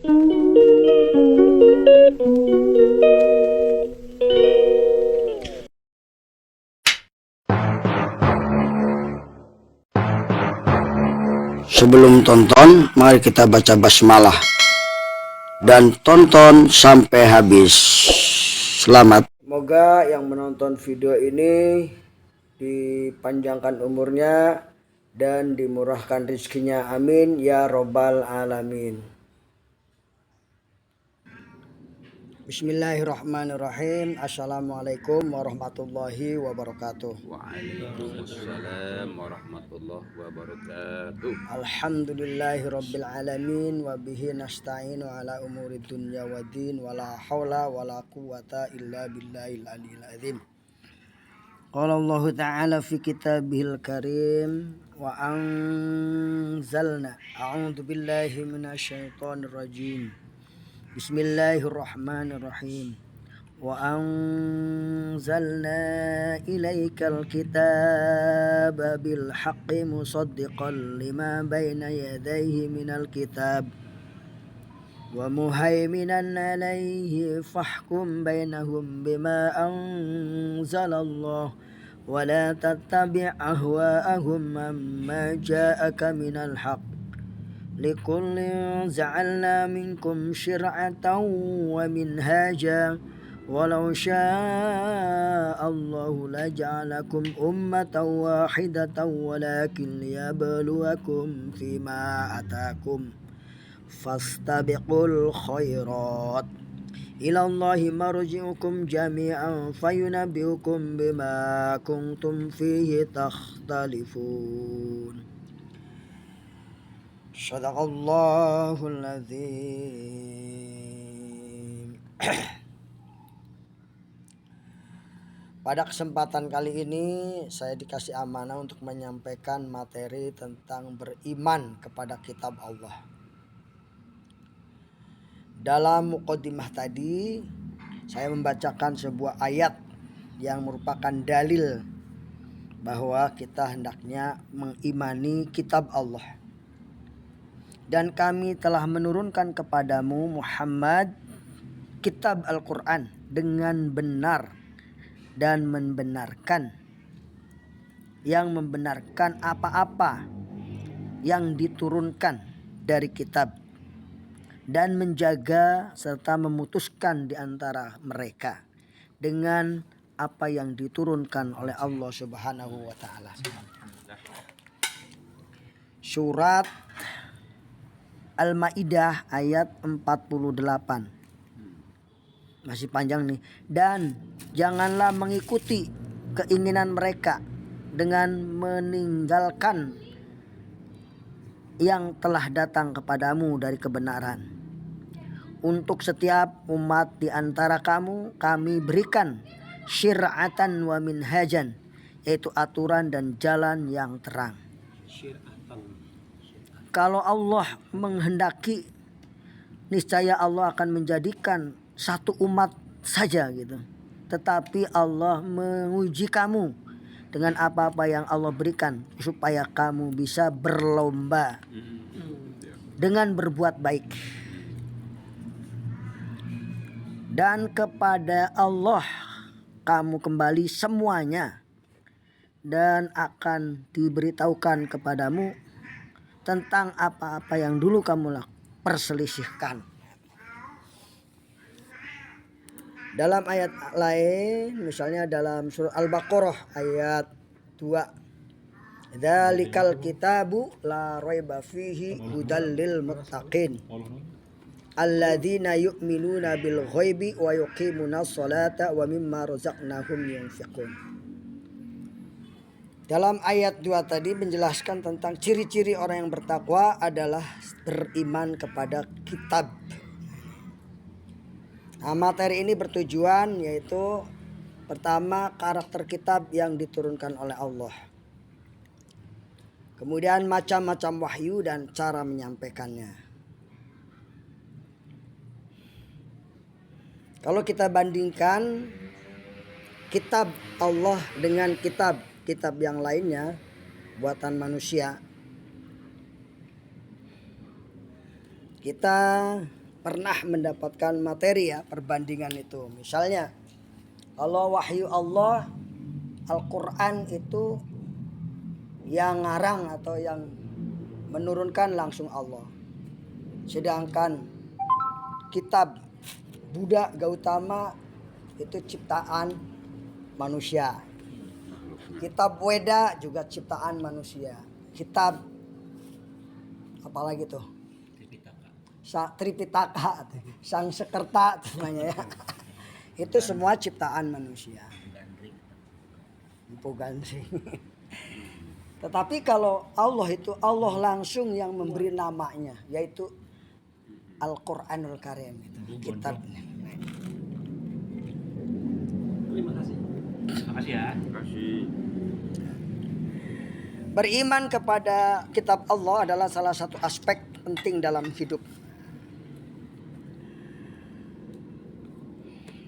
Sebelum tonton, mari kita baca basmalah dan tonton sampai habis. Selamat. Semoga yang menonton video ini dipanjangkan umurnya dan dimurahkan rezekinya. Amin ya robbal alamin. Bismillahirrahmanirrahim. Assalamualaikum warahmatullahi wabarakatuh. Waalaikumsalam warahmatullahi wabarakatuh. Alhamdulillahi rabbil alamin wa bihi nasta'inu ala umuri dunya wa din wa la hawla wa la quwata illa billahil aliyil azim. Qala Allah ta'ala fi kitabihil karim wa anzalna a'udzu billahi minasyaitonir rajim. Bismillahirrahmanirrahim. Wa anzalna ilaikal kitaba bil haqqi musaddiqan lima baina yadayhi minal kitab wa muhaiminan alayhi fahkum bainahum bima anzalallah wa la tattabi' ahwa'ahum amma ja'aka minal haqq likullin ja'alna minkum syir'atan wa minhaja walau sya'allahu laja'alakum ummatan wahidatan walakin liyabluwakum fima atakum fastabiqul khairat ilallahi marji'ukum jami'an fayunabbi'ukum bima kuntum fihi takhtalifun. Sadaqallahul azim. Pada kesempatan kali ini saya dikasih amanah untuk menyampaikan materi tentang beriman kepada kitab Allah. Dalam muqaddimah tadi saya membacakan sebuah ayat yang merupakan dalil bahwa kita hendaknya mengimani kitab Allah. Dan kami telah menurunkan kepadamu Muhammad kitab Al-Quran dengan benar dan membenarkan apa-apa yang diturunkan dari kitab dan menjaga serta memutuskan di antara mereka dengan apa yang diturunkan oleh Allah Subhanahu wa taala. Surat Al-Maidah ayat 48. Masih panjang nih. Dan janganlah mengikuti keinginan mereka dengan meninggalkan yang telah datang kepadamu dari kebenaran. Untuk setiap umat di antara kamu kami berikan syir'atan wa minhajan, yaitu aturan dan jalan yang terang. Kalau Allah menghendaki, niscaya Allah akan menjadikan satu umat saja gitu. Tetapi Allah menguji kamu dengan apa-apa yang Allah berikan supaya kamu bisa berlomba dengan berbuat baik. Dan kepada Allah kamu kembali semuanya, dan akan diberitahukan kepadamu tentang apa-apa yang dulu kamu perselisihkan. Dalam ayat lain, misalnya dalam surah Al-Baqarah ayat 2. Dzalikal kitabu la raiba fihi hudal lil muttaqin alladzina yu'minuna bil ghaibi wa yuqimunas sholata wa mimma razaqnahum yunfiqun. Dalam ayat 2 tadi menjelaskan tentang ciri-ciri orang yang bertakwa adalah beriman kepada kitab. Nah, materi ini bertujuan yaitu pertama karakter kitab yang diturunkan oleh Allah. Kemudian macam-macam wahyu dan cara menyampaikannya. Kalau kita bandingkan kitab Allah dengan kitab yang lainnya buatan manusia, kita pernah mendapatkan materi ya perbandingan itu. Misalnya kalau wahyu Allah, Al-Quran itu yang ngarang atau yang menurunkan langsung Allah. Sedangkan kitab Buddha Gautama itu ciptaan manusia. Kitab Weda juga ciptaan manusia. Kitab apalagi tuh? Tripitaka, Sang Sekerta namanya ya. Itu semua ciptaan manusia. Empu Gandring. Tetapi kalau Allah itu Allah langsung yang memberi namanya, yaitu Al-Quranul Karim itu kitabnya. Terima kasih. Terima kasih ya. Terima kasih. Beriman kepada kitab Allah adalah salah satu aspek penting dalam hidup.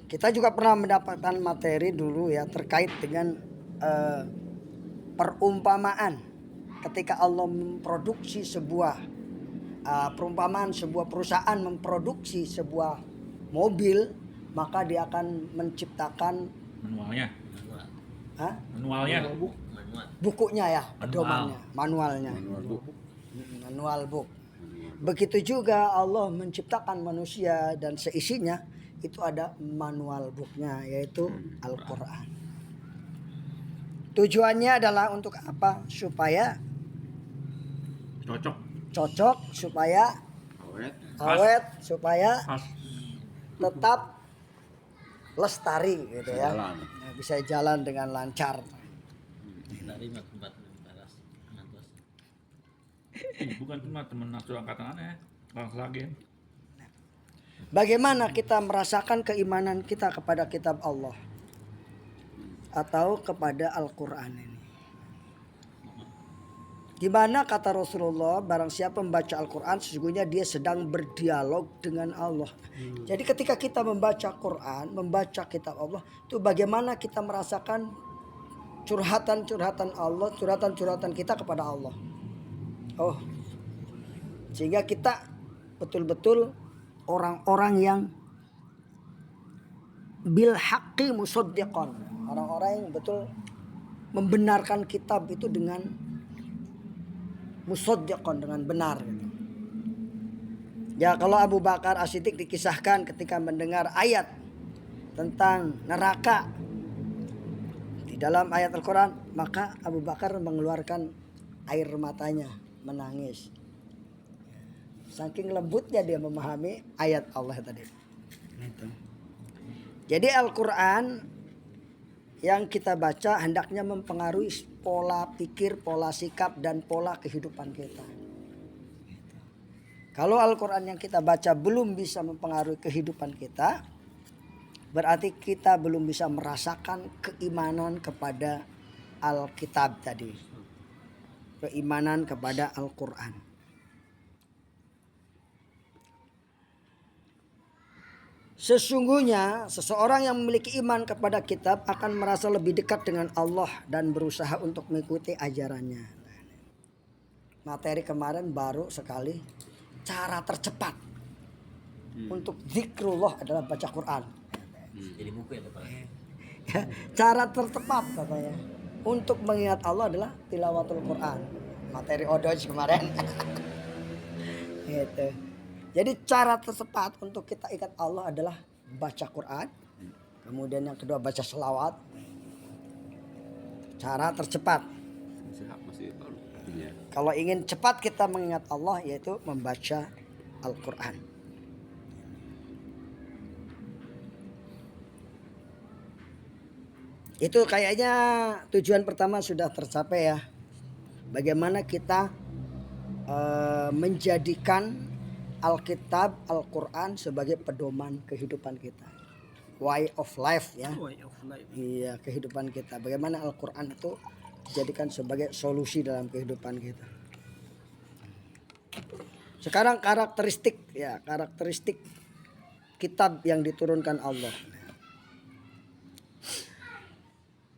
Kita juga pernah mendapatkan materi dulu ya terkait dengan perumpamaan ketika Allah memproduksi sebuah perumpamaan sebuah perusahaan memproduksi sebuah mobil, maka dia akan menciptakan Manualnya. Hah? Manualnya. Bukunya ya, pedomannya, manualnya. Manual book. Begitu juga Allah menciptakan manusia dan seisinya itu ada manual booknya, yaitu Al-Quran. Tujuannya adalah untuk apa? Supaya cocok, supaya awet, supaya tetap lestari gitu ya. Bisa jalan dengan lancar. Bukan cuma teman nafsu angkatan aneh, bangsa lagi. Bagaimana kita merasakan keimanan kita kepada kitab Allah atau kepada Al-Quran ini? Gimana kata Rasulullah, barang siapa membaca Al-Quran sesungguhnya dia sedang berdialog dengan Allah. Jadi ketika kita membaca Quran, membaca kitab Allah, itu bagaimana kita merasakan curhatan-curhatan Allah, curhatan-curhatan kita kepada Allah. Oh, sehingga kita betul-betul orang-orang yang bil haqqi musaddiqan, orang-orang yang betul membenarkan kitab itu dengan musaddiqan, dengan benar gitu. Ya, kalau Abu Bakar As-Siddiq dikisahkan ketika mendengar ayat tentang neraka di dalam ayat Al-Quran, maka Abu Bakar mengeluarkan air matanya, menangis. Saking lembutnya dia memahami ayat Allah tadi. Jadi Al-Quran yang kita baca hendaknya mempengaruhi pola pikir, pola sikap, dan pola kehidupan kita. Kalau Al-Quran yang kita baca belum bisa mempengaruhi kehidupan kita, berarti kita belum bisa merasakan keimanan kepada Alkitab tadi. Keimanan kepada Al-Quran. Sesungguhnya seseorang yang memiliki iman kepada kitab akan merasa lebih dekat dengan Allah dan berusaha untuk mengikuti ajarannya. Materi kemarin baru sekali, cara tercepat untuk zikrullah adalah baca Quran. Jadi buku ya Pak. Cara tertepat katanya untuk mengingat Allah adalah tilawatul Quran. Materi Odoj kemarin. Gitu. Jadi cara tercepat untuk kita ingat Allah adalah baca Quran. Kemudian yang kedua baca selawat. Cara tercepat. Kalau ingin cepat kita mengingat Allah yaitu membaca Al-Quran. Itu kayaknya tujuan pertama sudah tercapai ya. Bagaimana kita menjadikan Alkitab, Al-Quran sebagai pedoman kehidupan kita. Way of life ya. Way of life. Iya, kehidupan kita. Bagaimana Al-Quran itu dijadikan sebagai solusi dalam kehidupan kita. Sekarang karakteristik kitab yang diturunkan Allah.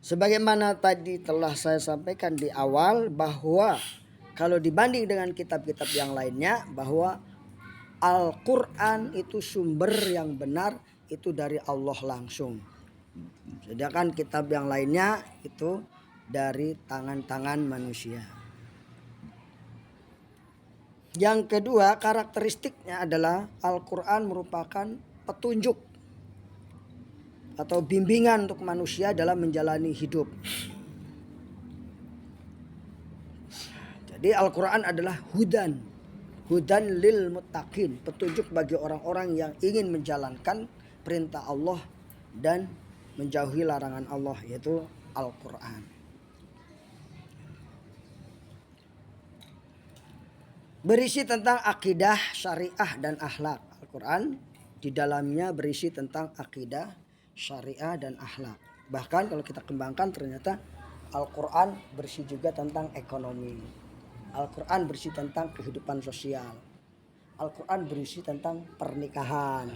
Sebagaimana tadi telah saya sampaikan di awal bahwa kalau dibanding dengan kitab-kitab yang lainnya bahwa Al-Quran itu sumber yang benar itu dari Allah langsung. Sedangkan kitab yang lainnya itu dari tangan-tangan manusia. Yang kedua, karakteristiknya adalah Al-Quran merupakan petunjuk atau bimbingan untuk manusia dalam menjalani hidup. Jadi Al-Quran adalah hudan lil muttaqin, petunjuk bagi orang-orang yang ingin menjalankan perintah Allah dan menjauhi larangan Allah, yaitu Al-Quran. Berisi tentang akidah, syariah, dan akhlak. Al-Quran di dalamnya berisi tentang akidah, syariah, dan akhlak. Bahkan kalau kita kembangkan ternyata Al-Quran berisi juga tentang ekonomi. Al-Quran berisi tentang kehidupan sosial. Al-Quran berisi tentang pernikahan.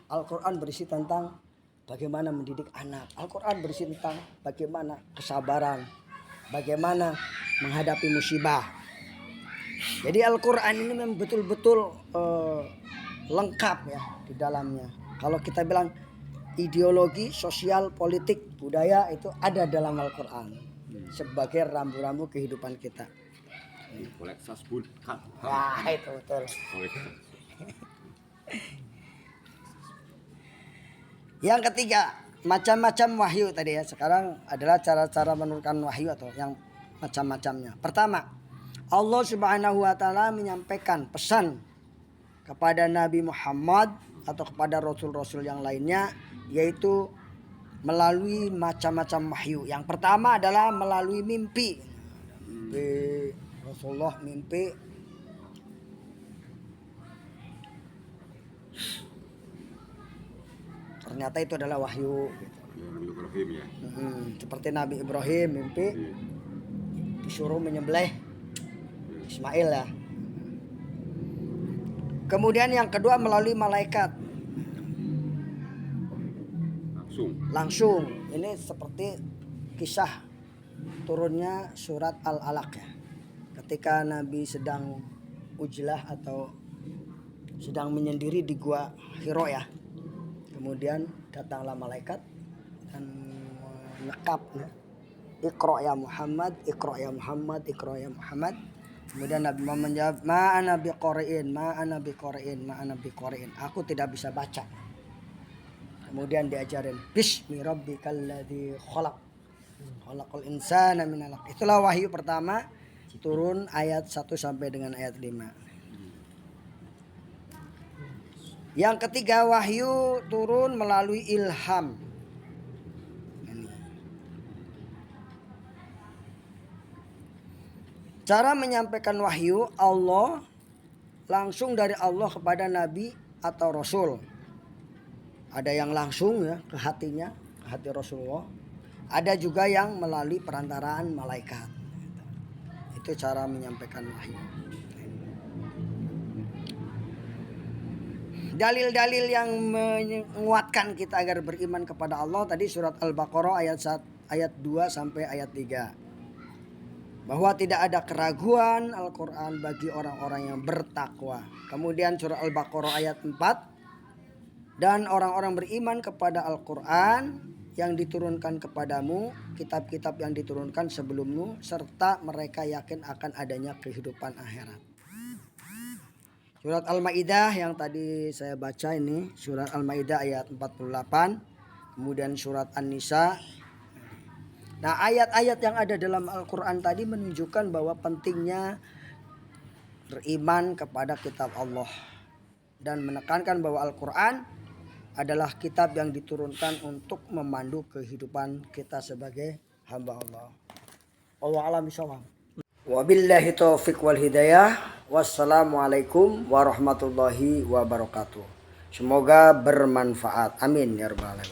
Al-Quran berisi tentang bagaimana mendidik anak. Al-Quran berisi tentang bagaimana kesabaran, bagaimana menghadapi musibah. Jadi Al-Quran ini memang betul-betul lengkap ya di dalamnya. Kalau kita bilang ideologi, sosial, politik, budaya itu ada dalam Al-Quran sebagai rambu-rambu kehidupan kita. Koleksas bun. Wah, itu betul. Yang ketiga, macam-macam wahyu tadi ya. Sekarang adalah cara-cara menurunkan wahyu atau yang macam-macamnya. Pertama, Allah Subhanahu wa taala menyampaikan pesan kepada Nabi Muhammad atau kepada rasul-rasul yang lainnya, yaitu melalui macam-macam wahyu. Yang pertama adalah melalui mimpi. Rasulullah mimpi ternyata itu adalah wahyu gitu. Nabi Ibrahim ya. Seperti Nabi Ibrahim mimpi disuruh menyembelih Ismail ya. Kemudian yang kedua melalui malaikat. Langsung. Ini seperti kisah turunnya surat Al-Alaq ya. Ketika Nabi sedang ujlah atau sedang menyendiri di gua Hiro ya. Kemudian datanglah malaikat dan menekap ya. Iqra ya Muhammad, Iqra ya Muhammad, Iqra ya Muhammad. Kemudian Nabi Muhammad menjawab, ma ana biqari'in. Aku tidak bisa baca. Kemudian diajarin, bismi rabbikal ladzi khalaq. Khalaqal insana min 'alaq. Itulah wahyu pertama turun ayat 1 sampai dengan ayat 5. Yang ketiga wahyu turun melalui ilham. Cara menyampaikan wahyu Allah langsung dari Allah kepada Nabi atau Rasul. Ada yang langsung ya ke hatinya, ke hati Rasulullah. Ada juga yang melalui perantaraan malaikat. Itu cara menyampaikan wahyu. Dalil-dalil yang menguatkan kita agar beriman kepada Allah tadi surat Al-Baqarah ayat 2 sampai ayat 3. Bahwa tidak ada keraguan Al-Quran bagi orang-orang yang bertakwa. Kemudian surah Al-Baqarah ayat 4. Dan orang-orang beriman kepada Al-Quran yang diturunkan kepadamu, kitab-kitab yang diturunkan sebelummu, serta mereka yakin akan adanya kehidupan akhirat. Surat Al-Maidah yang tadi saya baca ini, surat Al-Maidah ayat 48, kemudian surat An-Nisa. Nah, ayat-ayat yang ada dalam Al-Quran tadi menunjukkan bahwa pentingnya beriman kepada kitab Allah dan menekankan bahwa Al-Quran adalah kitab yang diturunkan untuk memandu kehidupan kita sebagai hamba Allah. Wallahu a'lam bishawab. Wabillahi taufiq wal hidayah. Wassalamualaikum warahmatullahi wabarakatuh. Semoga bermanfaat. Amin ya rabbal alamin.